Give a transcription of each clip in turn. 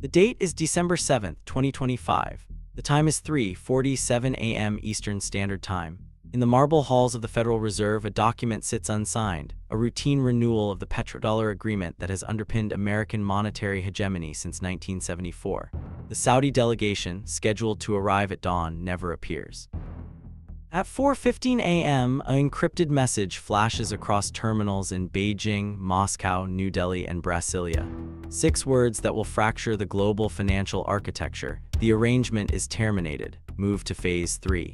The date is December 7th, 2025. The time is 3:47 a.m. Eastern Standard Time. In the marble halls of the Federal Reserve, a document sits unsigned, a routine renewal of the petrodollar agreement that has underpinned American monetary hegemony since 1974. The Saudi delegation, scheduled to arrive at dawn, never appears. At 4:15 a.m., an encrypted message flashes across terminals in Beijing, Moscow, New Delhi, and Brasilia. 6 words that will fracture the global financial architecture. The arrangement is terminated. Move to Phase 3.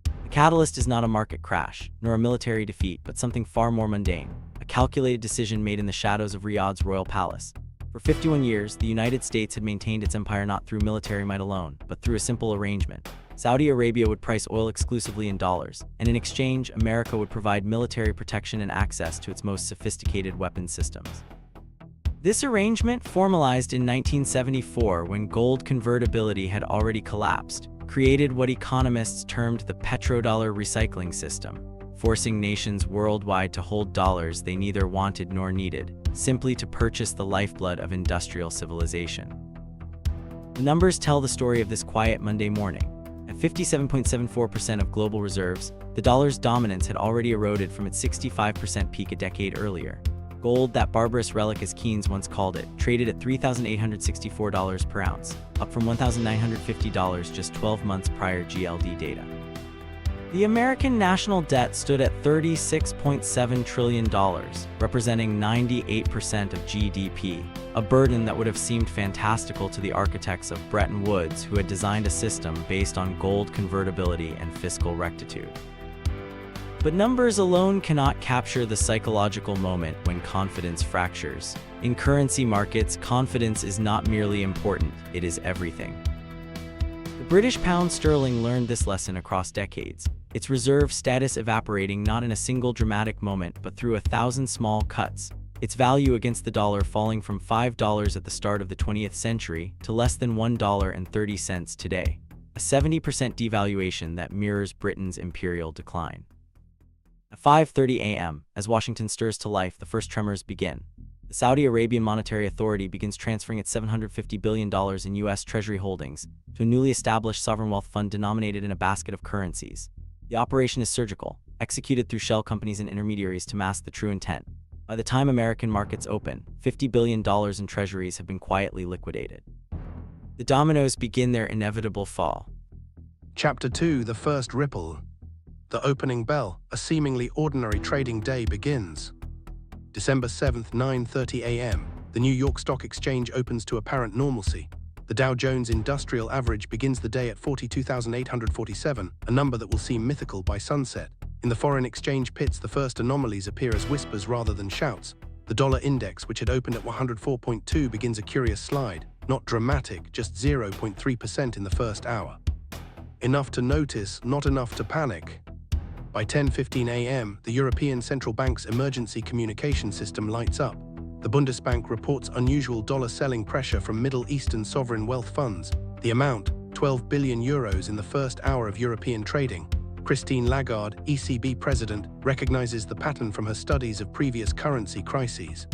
The catalyst is not a market crash, nor a military defeat, but something far more mundane. A calculated decision made in the shadows of Riyadh's royal palace. For 51 years, the United States had maintained its empire not through military might alone, but through a simple arrangement. Saudi Arabia would price oil exclusively in dollars, and in exchange, America would provide military protection and access to its most sophisticated weapons systems. This arrangement, formalized in 1974 when gold convertibility had already collapsed, created what economists termed the petrodollar recycling system, forcing nations worldwide to hold dollars they neither wanted nor needed, simply to purchase the lifeblood of industrial civilization. The numbers tell the story of this quiet Monday morning. At 57.74% of global reserves, the dollar's dominance had already eroded from its 65% peak a decade earlier. Gold, that barbarous relic as Keynes once called it, traded at $3,864 per ounce, up from $1,950 just 12 months prior GLD data. The American national debt stood at $36.7 trillion, representing 98% of GDP, a burden that would have seemed fantastical to the architects of Bretton Woods, who had designed a system based on gold convertibility and fiscal rectitude. But numbers alone cannot capture the psychological moment when confidence fractures. In currency markets, confidence is not merely important, it is everything. The British pound sterling learned this lesson across decades, its reserve status evaporating not in a single dramatic moment but through 1,000 small cuts, its value against the dollar falling from $5 at the start of the 20th century to less than $1.30 today, a 70% devaluation that mirrors Britain's imperial decline. At 5:30 a.m., as Washington stirs to life, the first tremors begin. The Saudi Arabian Monetary Authority begins transferring its $750 billion in U.S. Treasury holdings to a newly established sovereign wealth fund denominated in a basket of currencies. The operation is surgical, executed through shell companies and intermediaries to mask the true intent. By the time American markets open, $50 billion in treasuries have been quietly liquidated. The dominoes begin their inevitable fall. Chapter 2: The First Ripple. The opening bell, a seemingly ordinary trading day, begins. December 7th, 9:30 a.m. The New York Stock Exchange opens to apparent normalcy. The Dow Jones Industrial Average begins the day at 42,847, a number that will seem mythical by sunset. In the foreign exchange pits, the first anomalies appear as whispers rather than shouts. The dollar index, which had opened at 104.2, begins a curious slide. Not dramatic, just 0.3% in the first hour. Enough to notice, not enough to panic. By 10:15 a.m., the European Central Bank's emergency communication system lights up. The Bundesbank reports unusual dollar selling pressure from Middle Eastern sovereign wealth funds. The amount, 12 billion euros in the first hour of European trading. Christine Lagarde, ECB president, recognizes the pattern from her studies of previous currency crises.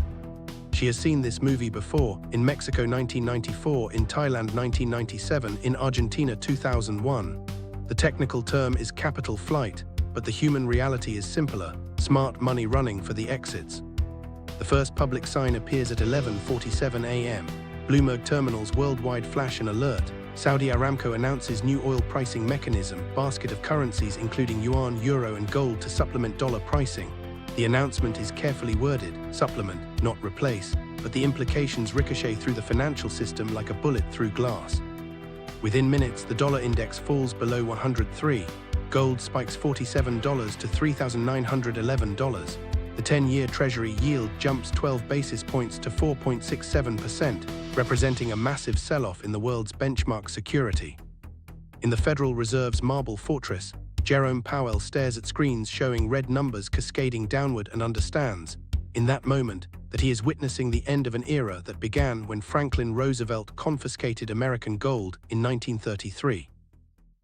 She has seen this movie before, in Mexico 1994, in Thailand 1997, in Argentina 2001. The technical term is capital flight, but the human reality is simpler: smart money running for the exits. The first public sign appears at 11:47 a.m. Bloomberg terminals worldwide flash an alert. Saudi Aramco announces new oil pricing mechanism, basket of currencies including yuan, euro and gold to supplement dollar pricing. The announcement is carefully worded: supplement, not replace, but the implications ricochet through the financial system like a bullet through glass. Within minutes, the dollar index falls below 103. Gold spikes $47 to $3,911. The 10-year Treasury yield jumps 12 basis points to 4.67%, representing a massive sell-off in the world's benchmark security. In the Federal Reserve's marble fortress, Jerome Powell stares at screens showing red numbers cascading downward and understands, in that moment, that he is witnessing the end of an era that began when Franklin Roosevelt confiscated American gold in 1933.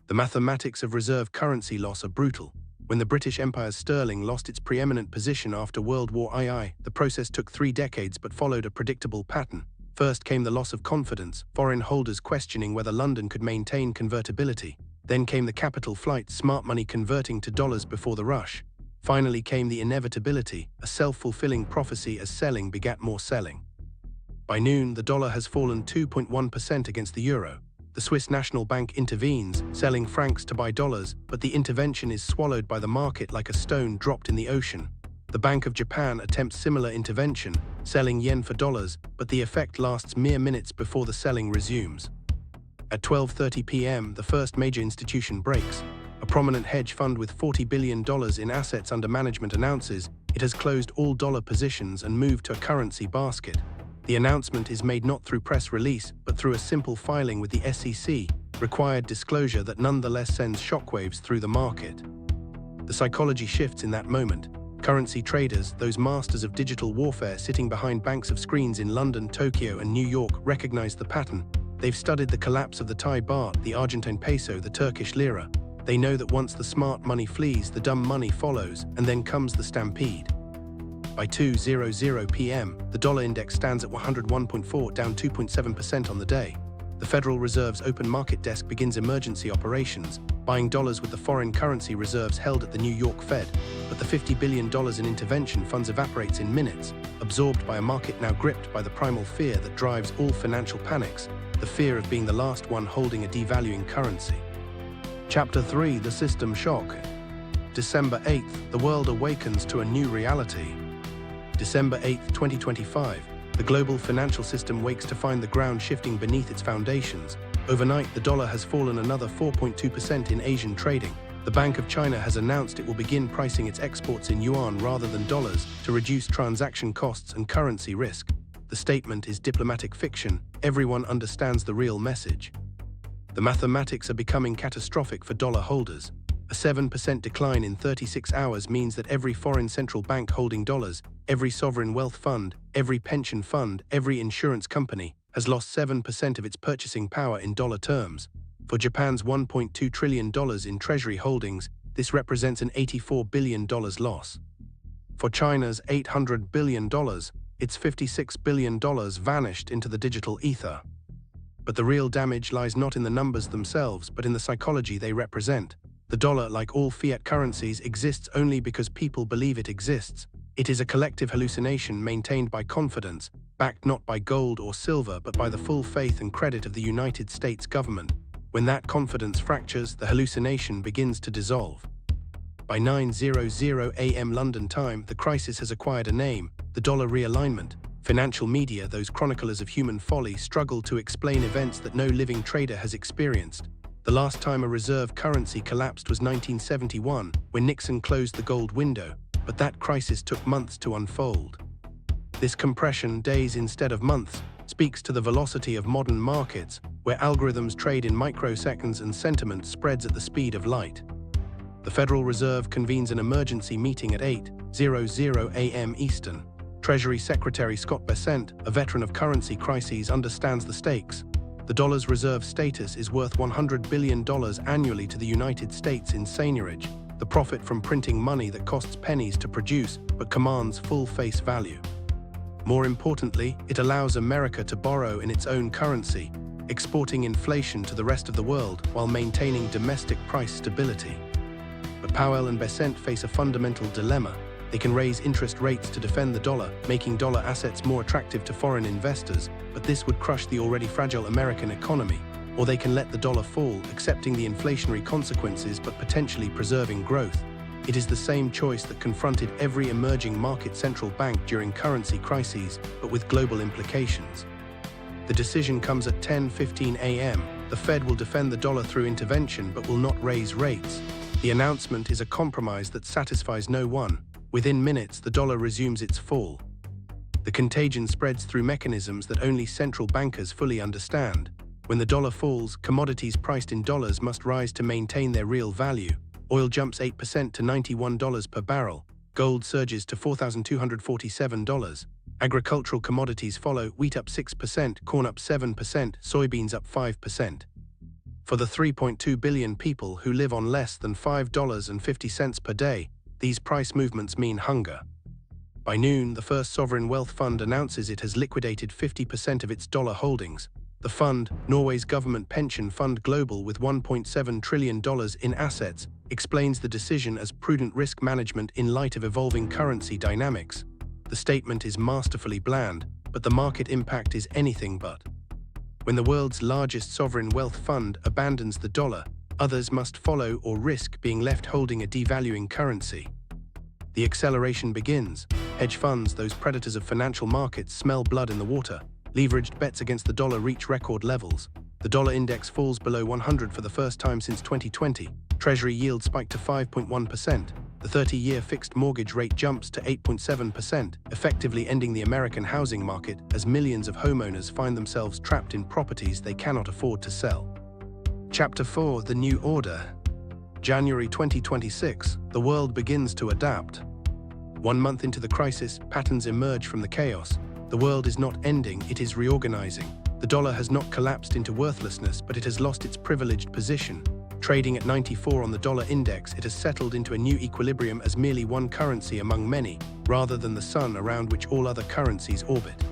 The mathematics of reserve currency loss are brutal. When the British Empire's sterling lost its preeminent position after World War II, the process took 3 decades but followed a predictable pattern. First came the loss of confidence, foreign holders questioning whether London could maintain convertibility. Then came the capital flight, smart money converting to dollars before the rush. Finally came the inevitability, a self-fulfilling prophecy as selling begat more selling. By noon, the dollar has fallen 2.1% against the euro. The Swiss National Bank intervenes, selling francs to buy dollars, but the intervention is swallowed by the market like a stone dropped in the ocean. The Bank of Japan attempts similar intervention, selling yen for dollars, but the effect lasts mere minutes before the selling resumes. At 12:30 p.m., the first major institution breaks. A prominent hedge fund with $40 billion in assets under management announces it has closed all dollar positions and moved to a currency basket. The announcement is made not through press release, but through a simple filing with the SEC, required disclosure that nonetheless sends shockwaves through the market. The psychology shifts in that moment. Currency traders, those masters of digital warfare sitting behind banks of screens in London, Tokyo, and New York, recognize the pattern. They've studied the collapse of the Thai baht, the Argentine peso, the Turkish lira. They know that once the smart money flees, the dumb money follows, and then comes the stampede. By 2:00 p.m., the dollar index stands at 101.4, down 2.7% on the day. The Federal Reserve's open market desk begins emergency operations, buying dollars with the foreign currency reserves held at the New York Fed. But the $50 billion in intervention funds evaporates in minutes, absorbed by a market now gripped by the primal fear that drives all financial panics, the fear of being the last one holding a devaluing currency. Chapter 3: The System Shock. December 8th, the world awakens to a new reality. December 8th, 2025, the global financial system wakes to find the ground shifting beneath its foundations. Overnight, the dollar has fallen another 4.2% in Asian trading. The Bank of China has announced it will begin pricing its exports in yuan rather than dollars to reduce transaction costs and currency risk. The statement is diplomatic fiction. Everyone understands the real message. The mathematics are becoming catastrophic for dollar holders. A 7% decline in 36 hours means that every foreign central bank holding dollars, every sovereign wealth fund, every pension fund, every insurance company has lost 7% of its purchasing power in dollar terms. For Japan's $1.2 trillion in treasury holdings, this represents an $84 billion loss. For China's $800 billion, its $56 billion vanished into the digital ether. But the real damage lies not in the numbers themselves, but in the psychology they represent. The dollar, like all fiat currencies, exists only because people believe it exists. It is a collective hallucination maintained by confidence, backed not by gold or silver but by the full faith and credit of the United States government. When that confidence fractures, the hallucination begins to dissolve. By 9:00 a.m. London time, the crisis has acquired a name: the dollar realignment. Financial media, those chroniclers of human folly, struggle to explain events that no living trader has experienced. The last time a reserve currency collapsed was 1971, when Nixon closed the gold window, but that crisis took months to unfold. This compression, days instead of months, speaks to the velocity of modern markets, where algorithms trade in microseconds and sentiment spreads at the speed of light. The Federal Reserve convenes an emergency meeting at 8:00 a.m. Eastern. Treasury Secretary Scott Bessent, a veteran of currency crises, understands the stakes. The dollar's reserve status is worth $100 billion annually to the United States in seigniorage, the profit from printing money that costs pennies to produce but commands full face value. More importantly, it allows America to borrow in its own currency, exporting inflation to the rest of the world while maintaining domestic price stability. But Powell and Bessent face a fundamental dilemma. They can raise interest rates to defend the dollar, making dollar assets more attractive to foreign investors, but this would crush the already fragile American economy. Or they can let the dollar fall, accepting the inflationary consequences but potentially preserving growth. It is the same choice that confronted every emerging market central bank during currency crises, but with global implications. The decision comes at 10:15 a.m. The Fed will defend the dollar through intervention but will not raise rates. The announcement is a compromise that satisfies no one. Within minutes, the dollar resumes its fall. The contagion spreads through mechanisms that only central bankers fully understand. When the dollar falls, commodities priced in dollars must rise to maintain their real value. Oil jumps 8% to $91 per barrel. Gold surges to $4,247. Agricultural commodities follow: wheat up 6%, corn up 7%, soybeans up 5%. For the 3.2 billion people who live on less than $5.50 per day, these price movements mean hunger. By noon, the first sovereign wealth fund announces it has liquidated 50% of its dollar holdings. The fund, Norway's government pension fund Global with $1.7 trillion in assets, explains the decision as prudent risk management in light of evolving currency dynamics. The statement is masterfully bland, but the market impact is anything but. When the world's largest sovereign wealth fund abandons the dollar, others must follow or risk being left holding a devaluing currency. The acceleration begins. Hedge funds, those predators of financial markets, smell blood in the water. Leveraged bets against the dollar reach record levels. The dollar index falls below 100 for the first time since 2020. Treasury yield spiked to 5.1%. The 30-year fixed mortgage rate jumps to 8.7%, effectively ending the American housing market as millions of homeowners find themselves trapped in properties they cannot afford to sell. Chapter 4: The New Order. January 2026, the world begins to adapt. 1 month into the crisis, patterns emerge from the chaos. The world is not ending, it is reorganizing. The dollar has not collapsed into worthlessness, but it has lost its privileged position. Trading at 94 on the dollar index, it has settled into a new equilibrium as merely one currency among many, rather than the sun around which all other currencies orbit.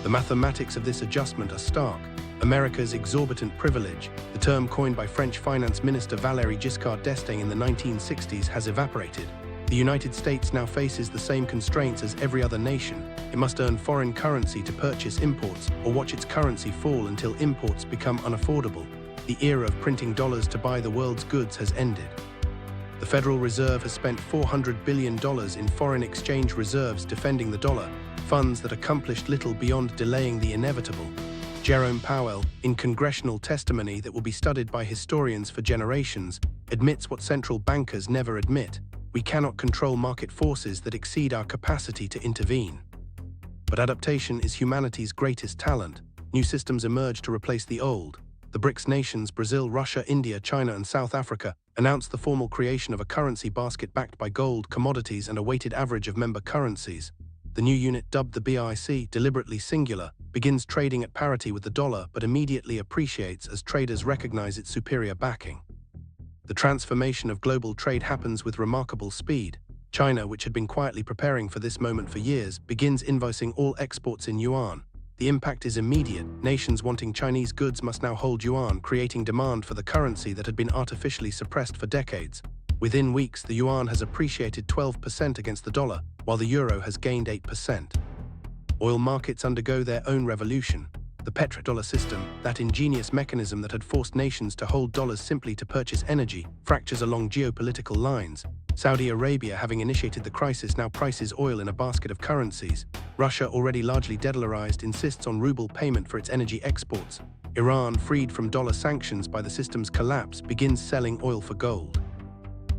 The mathematics of this adjustment are stark. America's exorbitant privilege, the term coined by French Finance Minister Valéry Giscard d'Estaing in the 1960s, has evaporated. The United States now faces the same constraints as every other nation. It must earn foreign currency to purchase imports, or watch its currency fall until imports become unaffordable. The era of printing dollars to buy the world's goods has ended. The Federal Reserve has spent $400 billion in foreign exchange reserves defending the dollar, funds that accomplished little beyond delaying the inevitable. Jerome Powell, in congressional testimony that will be studied by historians for generations, admits what central bankers never admit: we cannot control market forces that exceed our capacity to intervene. But adaptation is humanity's greatest talent. New systems emerge to replace the old. The BRICS nations, Brazil, Russia, India, China, and South Africa, announced the formal creation of a currency basket backed by gold, commodities, and a weighted average of member currencies. The new unit, dubbed the BRIC, deliberately singular, begins trading at parity with the dollar but immediately appreciates as traders recognize its superior backing. The transformation of global trade happens with remarkable speed. China, which had been quietly preparing for this moment for years, begins invoicing all exports in yuan. The impact is immediate. Nations wanting Chinese goods must now hold yuan, creating demand for the currency that had been artificially suppressed for decades. Within weeks, the yuan has appreciated 12% against the dollar, while the euro has gained 8%. Oil markets undergo their own revolution. The petrodollar system, that ingenious mechanism that had forced nations to hold dollars simply to purchase energy, fractures along geopolitical lines. Saudi Arabia, having initiated the crisis, now prices oil in a basket of currencies. Russia, already largely de-dollarized, insists on ruble payment for its energy exports. Iran, freed from dollar sanctions by the system's collapse, begins selling oil for gold.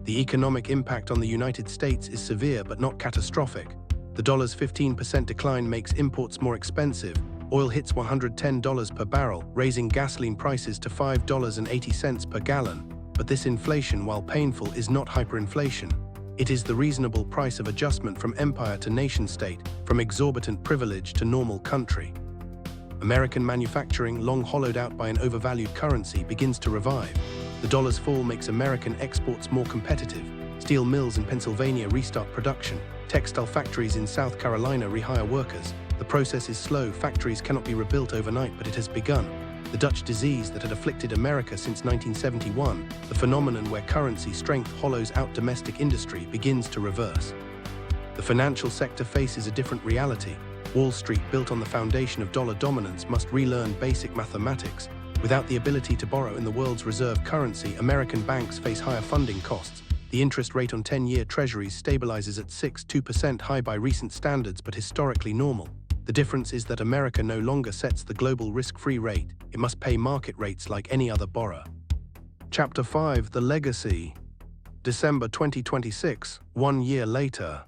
The economic impact on the United States is severe but not catastrophic. The dollar's 15% decline makes imports more expensive. Oil hits $110 per barrel, raising gasoline prices to $5.80 per gallon. But this inflation, while painful, is not hyperinflation. It is the reasonable price of adjustment from empire to nation-state, from exorbitant privilege to normal country. American manufacturing, long hollowed out by an overvalued currency, begins to revive. The dollar's fall makes American exports more competitive. Steel mills in Pennsylvania restart production. Textile factories in South Carolina rehire workers. The process is slow, factories cannot be rebuilt overnight, but it has begun. The Dutch disease that had afflicted America since 1971, the phenomenon where currency strength hollows out domestic industry, begins to reverse. The financial sector faces a different reality. Wall Street, built on the foundation of dollar dominance, must relearn basic mathematics. Without the ability to borrow in the world's reserve currency, American banks face higher funding costs. The interest rate on 10-year treasuries stabilizes at 6.2%, high by recent standards but historically normal. The difference is that America no longer sets the global risk-free rate. It must pay market rates like any other borrower. Chapter 5: The Legacy. December 2026, 1 year later.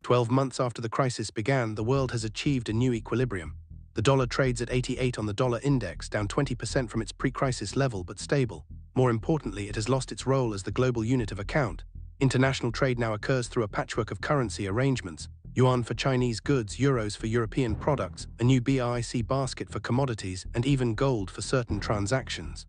12 months after the crisis began, the world has achieved a new equilibrium. The dollar trades at 88 on the dollar index, down 20% from its pre-crisis level but stable. More importantly, it has lost its role as the global unit of account. International trade now occurs through a patchwork of currency arrangements. Yuan for Chinese goods, euros for European products, a new BRIC basket for commodities, and even gold for certain transactions.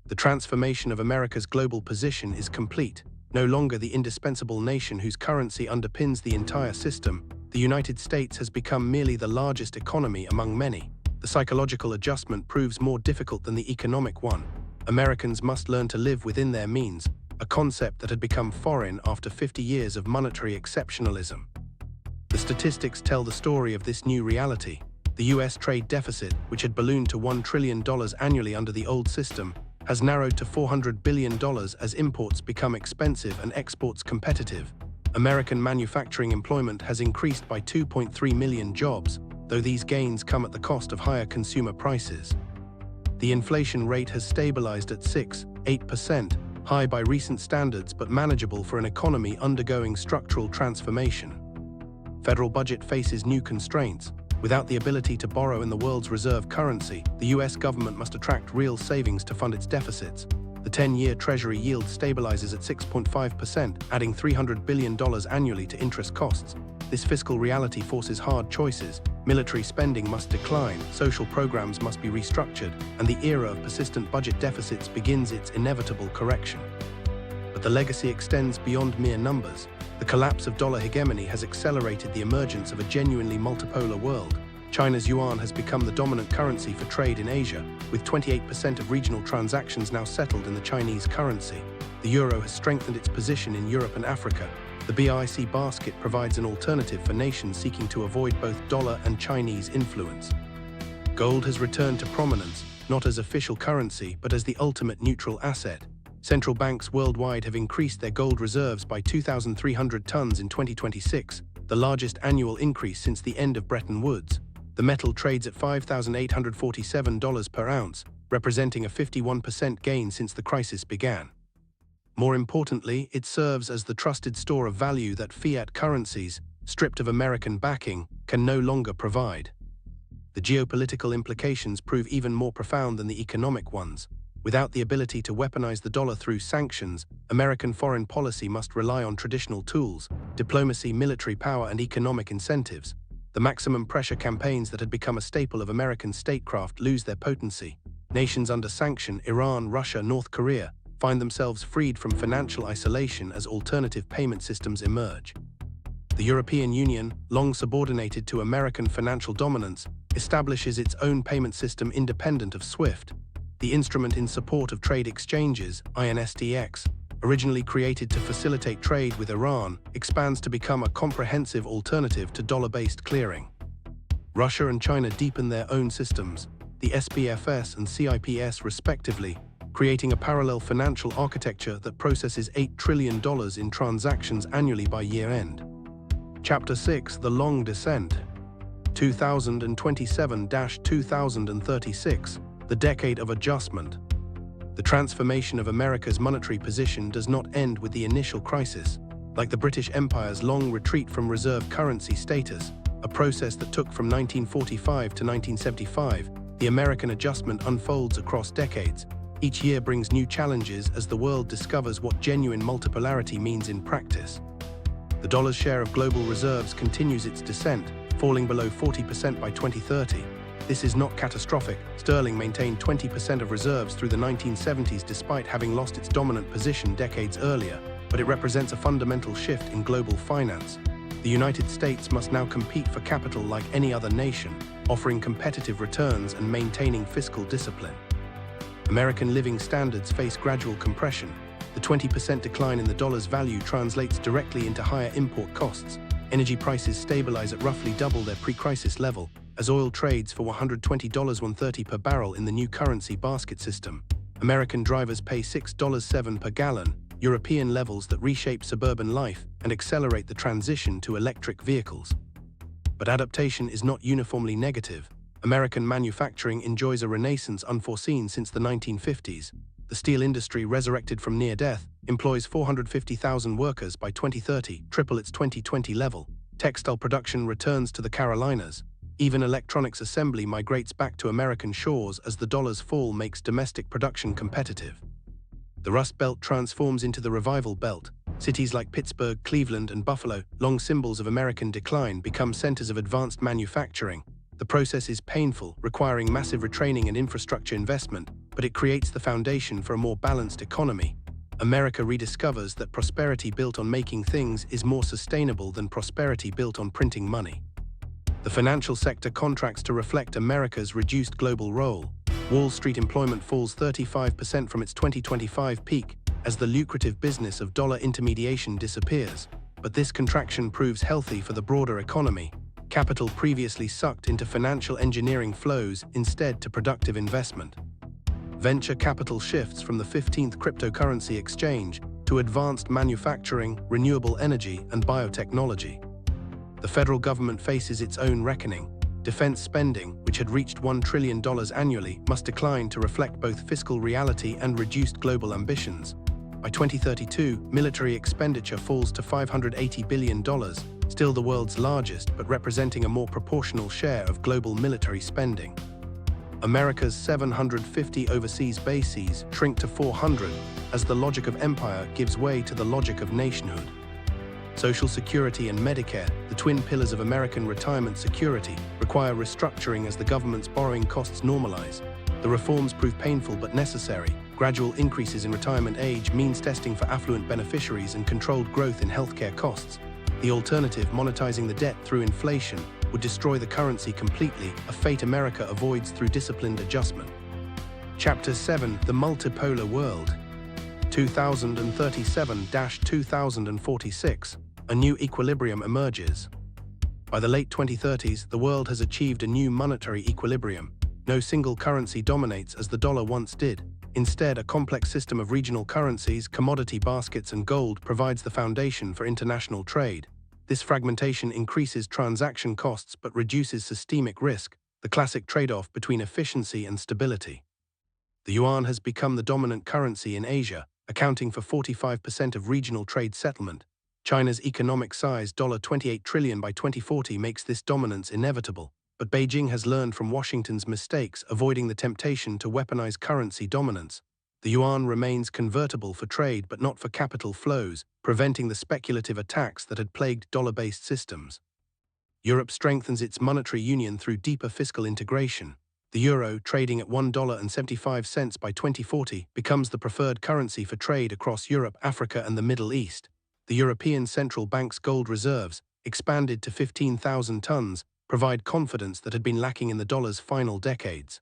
The transformation of America's global position is complete. no longer the indispensable nation whose currency underpins the entire system, the United States has become merely the largest economy among many. The psychological adjustment proves more difficult than the economic one. Americans must learn to live within their means, a concept that had become foreign after 50 years of monetary exceptionalism. The statistics tell the story of this new reality. The US trade deficit, which had ballooned to $1 trillion annually under the old system, has narrowed to $400 billion as imports become expensive and exports competitive. American manufacturing employment has increased by 2.3 million jobs, though these gains come at the cost of higher consumer prices. The inflation rate has stabilized at 6.8%, high by recent standards but manageable for an economy undergoing structural transformation. Federal budget faces new constraints. Without the ability to borrow in the world's reserve currency, the US government must attract real savings to fund its deficits. The 10-year Treasury yield stabilizes at 6.5%, adding $300 billion annually to interest costs. This fiscal reality forces hard choices. Military spending must decline, social programs must be restructured, and the era of persistent budget deficits begins its inevitable correction. But the legacy extends beyond mere numbers. The collapse of dollar hegemony has accelerated the emergence of a genuinely multipolar world. China's yuan has become the dominant currency for trade in Asia, with 28% of regional transactions now settled in the Chinese currency. The euro has strengthened its position in Europe and Africa. The BRICS basket provides an alternative for nations seeking to avoid both dollar and Chinese influence. Gold has returned to prominence, not as official currency, but as the ultimate neutral asset. Central banks worldwide have increased their gold reserves by 2,300 tons in 2026, the largest annual increase since the end of Bretton Woods. The metal trades at $5,847 per ounce, representing a 51% gain since the crisis began. More importantly, it serves as the trusted store of value that fiat currencies, stripped of American backing, can no longer provide. The geopolitical implications prove even more profound than the economic ones. Without the ability to weaponize the dollar through sanctions, American foreign policy must rely on traditional tools: diplomacy, military power, and economic incentives. The maximum pressure campaigns that had become a staple of American statecraft lose their potency. Nations under sanction, Iran, Russia, North Korea, find themselves freed from financial isolation as alternative payment systems emerge. The European Union, long subordinated to American financial dominance, establishes its own payment system independent of SWIFT. The instrument in support of trade exchanges, INSDX, originally created to facilitate trade with Iran, expands to become a comprehensive alternative to dollar-based clearing. Russia and China deepen their own systems, the SBFS and CIPS respectively, creating a parallel financial architecture that processes $8 trillion in transactions annually by year-end. Chapter 6: The Long Descent. 2027-2036, the decade of adjustment. The transformation of America's monetary position does not end with the initial crisis. Like the British Empire's long retreat from reserve currency status, a process that took from 1945 to 1975, the American adjustment unfolds across decades. Each year brings new challenges as the world discovers what genuine multipolarity means in practice. The dollar's share of global reserves continues its descent, falling below 40% by 2030. This is not catastrophic. Sterling maintained 20% of reserves through the 1970s despite having lost its dominant position decades earlier, but it represents a fundamental shift in global finance. The United States must now compete for capital like any other nation, offering competitive returns and maintaining fiscal discipline. American living standards face gradual compression. The 20% decline in the dollar's value translates directly into higher import costs. Energy prices stabilize at roughly double their pre-crisis level, as oil trades for $120.30 per barrel in the new currency basket system. American drivers pay $6.07 per gallon, European levels that reshape suburban life and accelerate the transition to electric vehicles. But adaptation is not uniformly negative. American manufacturing enjoys a renaissance unforeseen since the 1950s. The steel industry, resurrected from near death, employs 450,000 workers by 2030, triple its 2020 level. Textile production returns to the Carolinas. Even electronics assembly migrates back to American shores as the dollar's fall makes domestic production competitive. The Rust Belt transforms into the Revival Belt. Cities like Pittsburgh, Cleveland, and Buffalo, long symbols of American decline, become centers of advanced manufacturing. The process is painful, requiring massive retraining and infrastructure investment, but it creates the foundation for a more balanced economy. America rediscovers that prosperity built on making things is more sustainable than prosperity built on printing money. The financial sector contracts to reflect America's reduced global role. Wall Street employment falls 35% from its 2025 peak as the lucrative business of dollar intermediation disappears. But this contraction proves healthy for the broader economy. Capital previously sucked into financial engineering flows instead to productive investment. Venture capital shifts from the 15th cryptocurrency exchange to advanced manufacturing, renewable energy, and biotechnology. The federal government faces its own reckoning. Defense spending, which had reached $1 trillion annually, must decline to reflect both fiscal reality and reduced global ambitions. By 2032, military expenditure falls to $580 billion, still the world's largest, but representing a more proportional share of global military spending. America's 750 overseas bases shrink to 400 as the logic of empire gives way to the logic of nationhood. Social Security and Medicare, the twin pillars of American retirement security, require restructuring as the government's borrowing costs normalize. The reforms prove painful but necessary. Gradual increases in retirement age, means testing for affluent beneficiaries, and controlled growth in healthcare costs. The alternative, monetizing the debt through inflation, would destroy the currency completely, a fate America avoids through disciplined adjustment. Chapter 7: The Multipolar World. 2037-2046. A new equilibrium emerges. By the late 2030s, the world has achieved a new monetary equilibrium. No single currency dominates as the dollar once did. Instead, a complex system of regional currencies, commodity baskets, and gold provides the foundation for international trade. This fragmentation increases transaction costs but reduces systemic risk, the classic trade-off between efficiency and stability. The yuan has become the dominant currency in Asia, accounting for 45% of regional trade settlement. China's economic size, $28 trillion by 2040, makes this dominance inevitable. But Beijing has learned from Washington's mistakes, avoiding the temptation to weaponize currency dominance. The yuan remains convertible for trade but not for capital flows, preventing the speculative attacks that had plagued dollar-based systems. Europe strengthens its monetary union through deeper fiscal integration. The euro, trading at $1.75 by 2040, becomes the preferred currency for trade across Europe, Africa, and the Middle East. The European Central Bank's gold reserves, expanded to 15,000 tons, provide confidence that had been lacking in the dollar's final decades.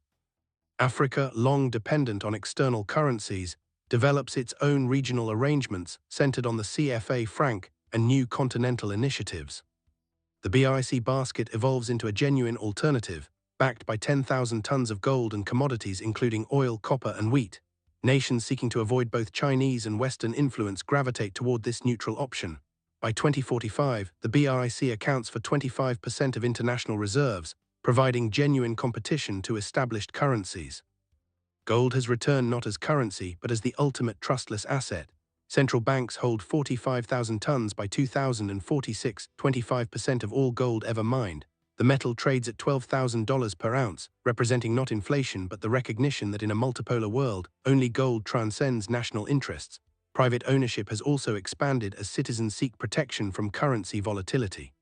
Africa, long dependent on external currencies, develops its own regional arrangements centered on the CFA franc and new continental initiatives. The BRICS basket evolves into a genuine alternative, backed by 10,000 tons of gold and commodities including oil, copper, and wheat. Nations seeking to avoid both Chinese and Western influence gravitate toward this neutral option. By 2045, the BRICS accounts for 25% of international reserves, providing genuine competition to established currencies. Gold has returned not as currency but as the ultimate trustless asset. Central banks hold 45,000 tons by 2046, 25% of all gold ever mined. The metal trades at $12,000 per ounce, representing not inflation but the recognition that in a multipolar world, only gold transcends national interests. Private ownership has also expanded as citizens seek protection from currency volatility.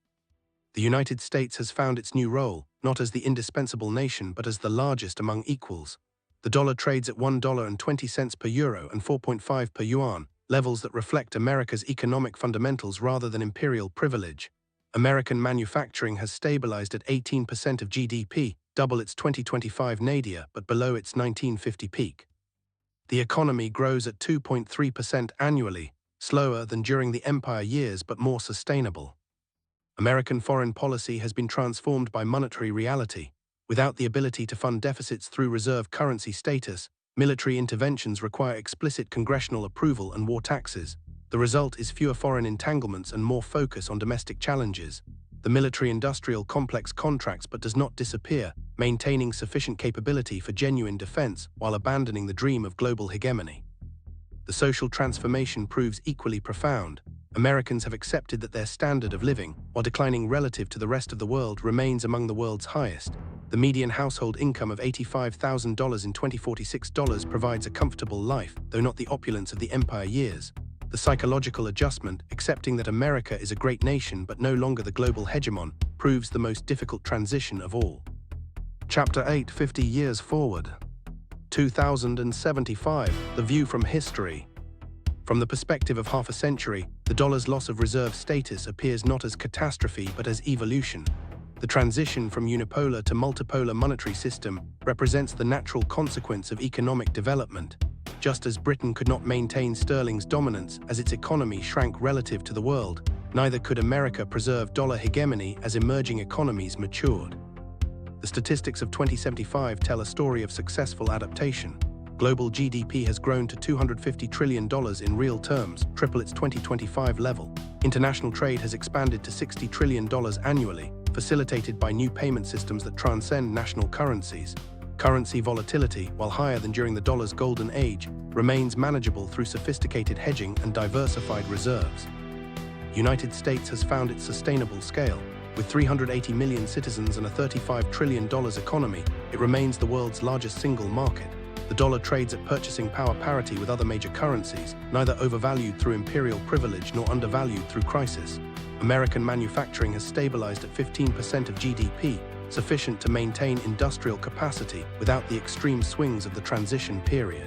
The United States has found its new role, not as the indispensable nation but as the largest among equals. The dollar trades at $1.20 per euro and 4.5 per yuan, levels that reflect America's economic fundamentals rather than imperial privilege. American manufacturing has stabilized at 18% of GDP, double its 2025 nadir but below its 1950 peak. The economy grows at 2.3% annually, slower than during the empire years but more sustainable. American foreign policy has been transformed by monetary reality. Without the ability to fund deficits through reserve currency status, military interventions require explicit congressional approval and war taxes. The result is fewer foreign entanglements and more focus on domestic challenges. The military-industrial complex contracts but does not disappear, maintaining sufficient capability for genuine defense while abandoning the dream of global hegemony. The social transformation proves equally profound. Americans have accepted that their standard of living, while declining relative to the rest of the world, remains among the world's highest. The median household income of $85,000 in 2046 provides a comfortable life, though not the opulence of the empire years. The psychological adjustment, accepting that America is a great nation but no longer the global hegemon, proves the most difficult transition of all. Chapter 8: 50 Years Forward. 2075, The View from History. From the perspective of half a century, the dollar's loss of reserve status appears not as catastrophe but as evolution. The transition from unipolar to multipolar monetary system represents the natural consequence of economic development. Just as Britain could not maintain sterling's dominance as its economy shrank relative to the world, neither could America preserve dollar hegemony as emerging economies matured. The statistics of 2075 tell a story of successful adaptation. Global GDP has grown to $250 trillion in real terms, triple its 2025 level. International trade has expanded to $60 trillion annually, facilitated by new payment systems that transcend national currencies. Currency volatility, while higher than during the dollar's golden age, remains manageable through sophisticated hedging and diversified reserves. United States has found its sustainable scale. With 380 million citizens and a $35 trillion economy, it remains the world's largest single market. The dollar trades at purchasing power parity with other major currencies, neither overvalued through imperial privilege nor undervalued through crisis. American manufacturing has stabilized at 15% of GDP, sufficient to maintain industrial capacity without the extreme swings of the transition period.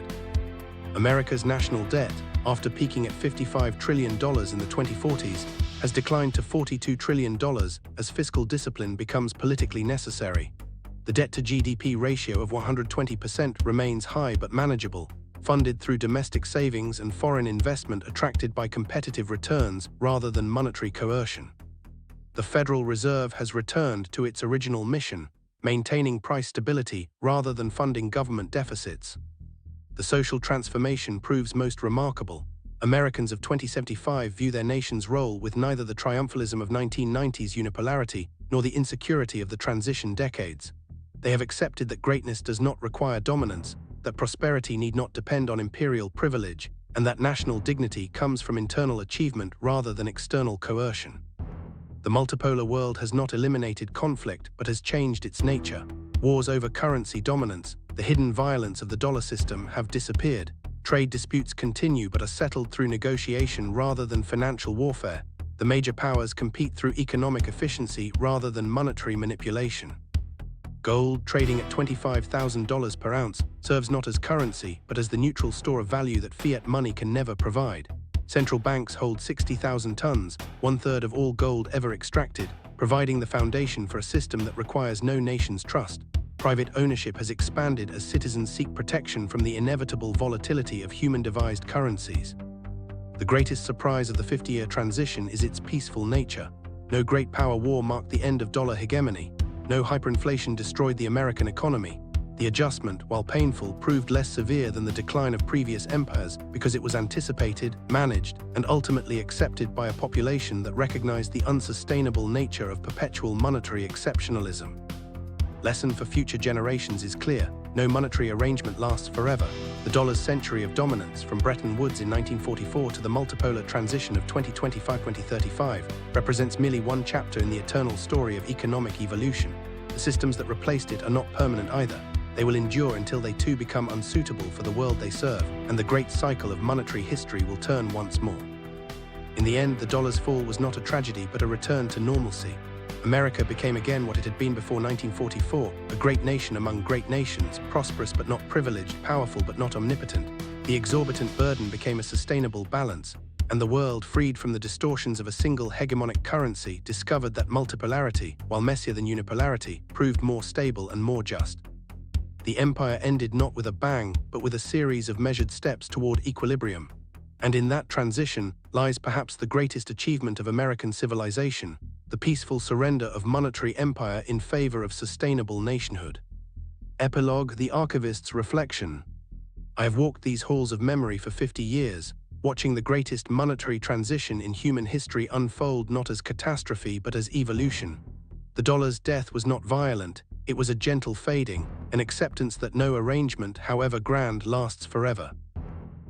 America's national debt, after peaking at $55 trillion in the 2040s, has declined to $42 trillion as fiscal discipline becomes politically necessary. The debt-to-GDP ratio of 120% remains high but manageable, funded through domestic savings and foreign investment attracted by competitive returns rather than monetary coercion. The Federal Reserve has returned to its original mission, maintaining price stability rather than funding government deficits. The social transformation proves most remarkable. Americans of 2075 view their nation's role with neither the triumphalism of 1990s unipolarity nor the insecurity of the transition decades. They have accepted that greatness does not require dominance, that prosperity need not depend on imperial privilege, and that national dignity comes from internal achievement rather than external coercion. The multipolar world has not eliminated conflict but has changed its nature. Wars over currency dominance, the hidden violence of the dollar system have disappeared. Trade disputes continue but are settled through negotiation rather than financial warfare. The major powers compete through economic efficiency rather than monetary manipulation. Gold, trading at $25,000 per ounce, serves not as currency but as the neutral store of value that fiat money can never provide. Central banks hold 60,000 tons, one-third of all gold ever extracted, providing the foundation for a system that requires no nation's trust. Private ownership has expanded as citizens seek protection from the inevitable volatility of human-devised currencies. The greatest surprise of the 50-year transition is its peaceful nature. No great power war marked the end of dollar hegemony. No hyperinflation destroyed the American economy. The adjustment, while painful, proved less severe than the decline of previous empires because it was anticipated, managed, and ultimately accepted by a population that recognized the unsustainable nature of perpetual monetary exceptionalism. Lesson for future generations is clear. No monetary arrangement lasts forever. The dollar's century of dominance, from Bretton Woods in 1944 to the multipolar transition of 2025-2035, represents merely one chapter in the eternal story of economic evolution. The systems that replaced it are not permanent either. They will endure until they too become unsuitable for the world they serve, and the great cycle of monetary history will turn once more. In the end, the dollar's fall was not a tragedy but a return to normalcy. America became again what it had been before 1944, a great nation among great nations, prosperous but not privileged, powerful but not omnipotent. The exorbitant burden became a sustainable balance, and the world, freed from the distortions of a single hegemonic currency, discovered that multipolarity, while messier than unipolarity, proved more stable and more just. The empire ended not with a bang, but with a series of measured steps toward equilibrium. And in that transition lies perhaps the greatest achievement of American civilization, the peaceful surrender of monetary empire in favor of sustainable nationhood. Epilogue: The Archivist's Reflection. I have walked these halls of memory for 50 years, watching the greatest monetary transition in human history unfold not as catastrophe but as evolution. The dollar's death was not violent, it was a gentle fading, an acceptance that no arrangement, however grand, lasts forever.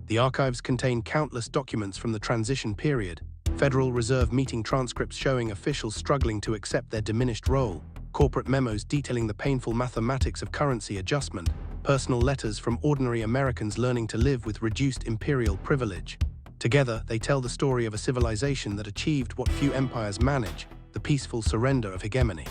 The archives contain countless documents from the transition period, Federal Reserve meeting transcripts showing officials struggling to accept their diminished role, corporate memos detailing the painful mathematics of currency adjustment, personal letters from ordinary Americans learning to live with reduced imperial privilege. Together, they tell the story of a civilization that achieved what few empires manage, the peaceful surrender of hegemony.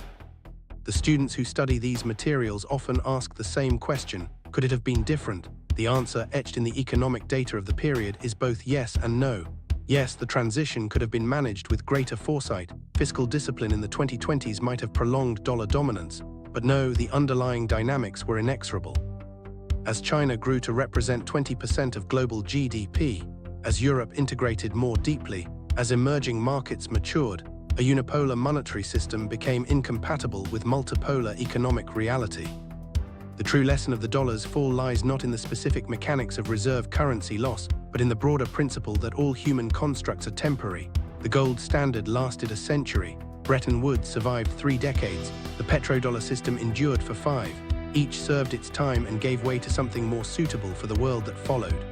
The students who study these materials often ask the same question: could it have been different? The answer, etched in the economic data of the period, is both yes and no. Yes, the transition could have been managed with greater foresight. Fiscal discipline in the 2020s might have prolonged dollar dominance. But no, the underlying dynamics were inexorable. As China grew to represent 20% of global GDP, as Europe integrated more deeply, as emerging markets matured, a unipolar monetary system became incompatible with multipolar economic reality. The true lesson of the dollar's fall lies not in the specific mechanics of reserve currency loss, but in the broader principle that all human constructs are temporary. The gold standard lasted a century. Bretton Woods survived 3 decades. The petrodollar system endured for 5. Each served its time and gave way to something more suitable for the world that followed.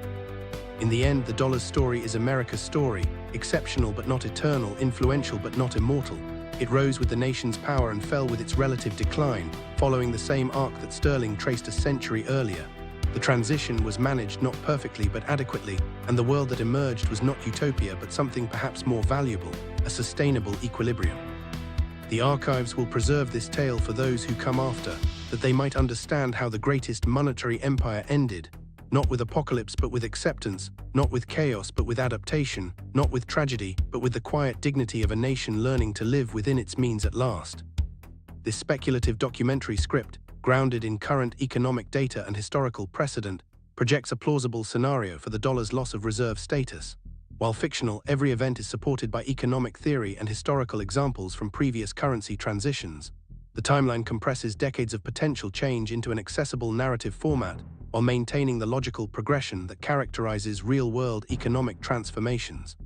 In the end, the dollar's story is America's story, exceptional but not eternal, influential but not immortal. It rose with the nation's power and fell with its relative decline, following the same arc that sterling traced a century earlier. The transition was managed not perfectly but adequately, and the world that emerged was not utopia but something perhaps more valuable, a sustainable equilibrium. The archives will preserve this tale for those who come after, that they might understand how the greatest monetary empire ended, not with apocalypse but with acceptance, not with chaos but with adaptation, not with tragedy but with the quiet dignity of a nation learning to live within its means at last. This speculative documentary script, grounded in current economic data and historical precedent, projects a plausible scenario for the dollar's loss of reserve status. While fictional, every event is supported by economic theory and historical examples from previous currency transitions. The timeline compresses decades of potential change into an accessible narrative format, while maintaining the logical progression that characterizes real-world economic transformations.